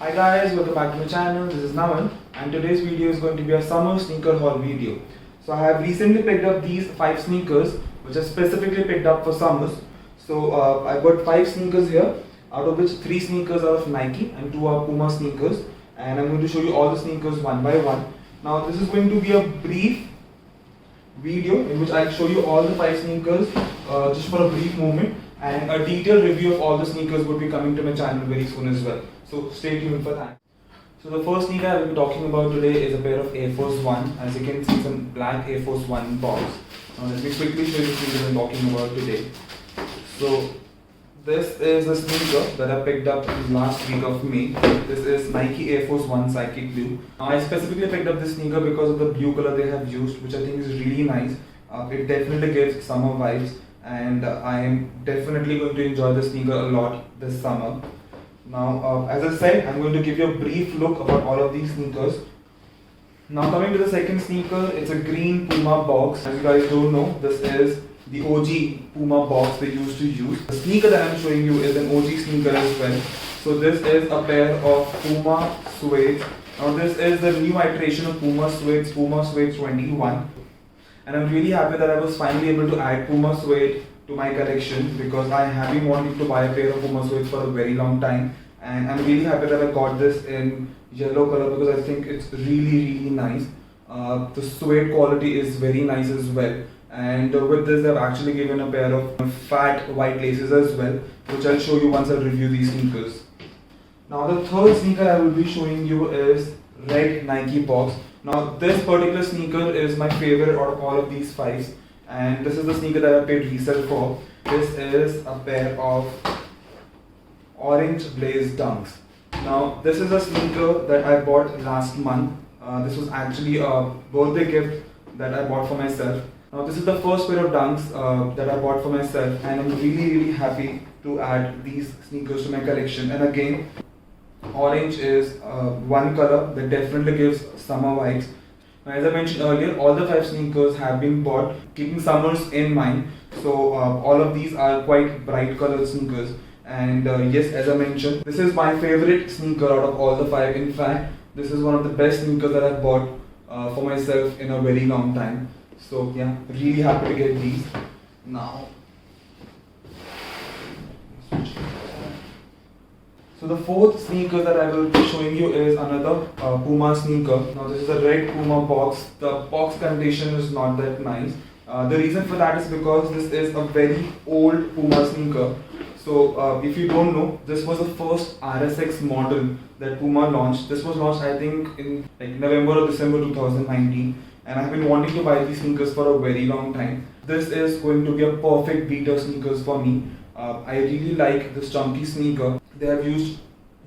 Hi guys, welcome back to my channel. This is Naman and today's video is going to be a summer sneaker haul video. So I have recently picked up these 5 sneakers which are specifically picked up for summers. So I've got 5 sneakers here, out of which 3 sneakers are of Nike and 2 are Puma sneakers, and I'm going to show you all the sneakers one by one. Now this is going to be a brief video in which I'll show you all the 5 sneakers just for a brief moment, and a detailed review of all the sneakers would be coming to my channel very soon as well. So stay tuned for that. So the first sneaker I will be talking about today is a pair of Air Force One. As you can see, some black Air Force One box. Now let me quickly show you the sneakers I'm talking about today. So this is a sneaker that I picked up last week of May. This is Nike Air Force One Psychic Blue. Now I specifically picked up this sneaker because of the blue color they have used, which I think is really nice. It definitely gives summer vibes, and I am definitely going to enjoy the sneaker a lot this summer. Now, as I said, I'm going to give you a brief look about all of these sneakers. Now coming to the second sneaker, it's a green Puma box. As you guys don't know, this is the OG Puma box they used to use. The sneaker that I'm showing you is an OG sneaker as well. So this is a pair of Puma Suede. Now this is the new iteration of Puma Suede, Puma Suede 21. And I'm really happy that I was finally able to add Puma Suede to my collection, because I have been wanting to buy a pair of Puma Suede for a very long time, and I'm really happy that I got this in yellow color because I think it's really nice. The suede quality is very nice as well, and with this they've actually given a pair of fat white laces as well, which I'll show you once I review these sneakers. Now the third sneaker I will be showing you is red Nike box. Now this particular sneaker is my favorite out of all of these 5s, and this is the sneaker that I paid resale for. This is a pair of orange blaze dunks. Now this is a sneaker that I bought last month. This was actually a birthday gift that I bought for myself. Now this is the first pair of dunks that I bought for myself, and I'm really happy to add these sneakers to my collection. And again, orange is one color that definitely gives summer vibes. Now, as I mentioned earlier, all the 5 sneakers have been bought keeping summers in mind. So all of these are quite bright colored sneakers. And yes, as I mentioned, this is my favorite sneaker out of all the 5. In fact, this is one of the best sneakers that I've bought for myself in a very long time. So yeah, really happy to get these. Now, so the fourth sneaker that I will be showing you is another Puma sneaker. Now this is a red Puma box. The box condition is not that nice. The reason for that is because this is a very old Puma sneaker. So if you don't know, this was the first RSX model that Puma launched. This was launched I think in November or December 2019, and I've been wanting to buy these sneakers for a very long time. This is going to be a perfect beater sneakers for me. I really like this chunky sneaker. They have used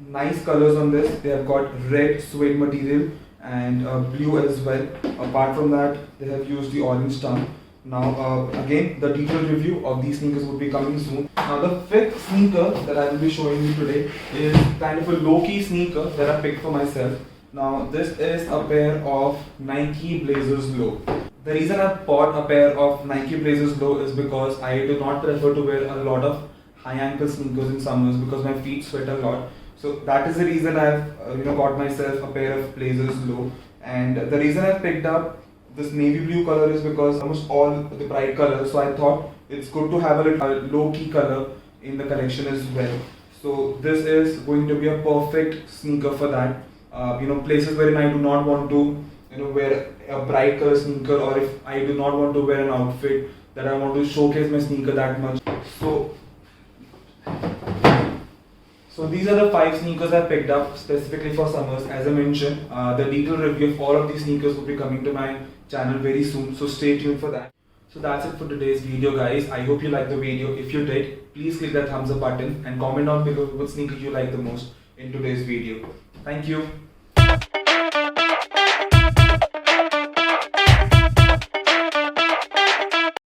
nice colors on this. They have got red suede material and blue as well. Apart from that, they have used the orange tongue. Now again, the detailed review of these sneakers will be coming soon. Now the fifth sneaker that I will be showing you today is kind of a low-key sneaker that I picked for myself. Now this is a pair of Nike Blazers Low. The reason I bought a pair of Nike Blazers Low is because I do not prefer to wear a lot of high ankle sneakers in summers because my feet sweat a lot. So that is the reason I've got myself a pair of Blazers Low. And the reason I picked up this navy blue color is because almost all the bright colors, so I thought it's good to have a little low-key color in the collection as well. So this is going to be a perfect sneaker for that. Places wherein I do not want to wear a bright color sneaker, or if I do not want to wear an outfit that I want to showcase my sneaker that much. So these are the 5 sneakers I picked up specifically for summers. As I mentioned, the detailed review of all of these sneakers will be coming to my channel very soon, so stay tuned for that. So that's it for today's video guys. I hope you liked the video. If you did, please click that thumbs up button and comment down below what sneaker you like the most in today's video. Thank you.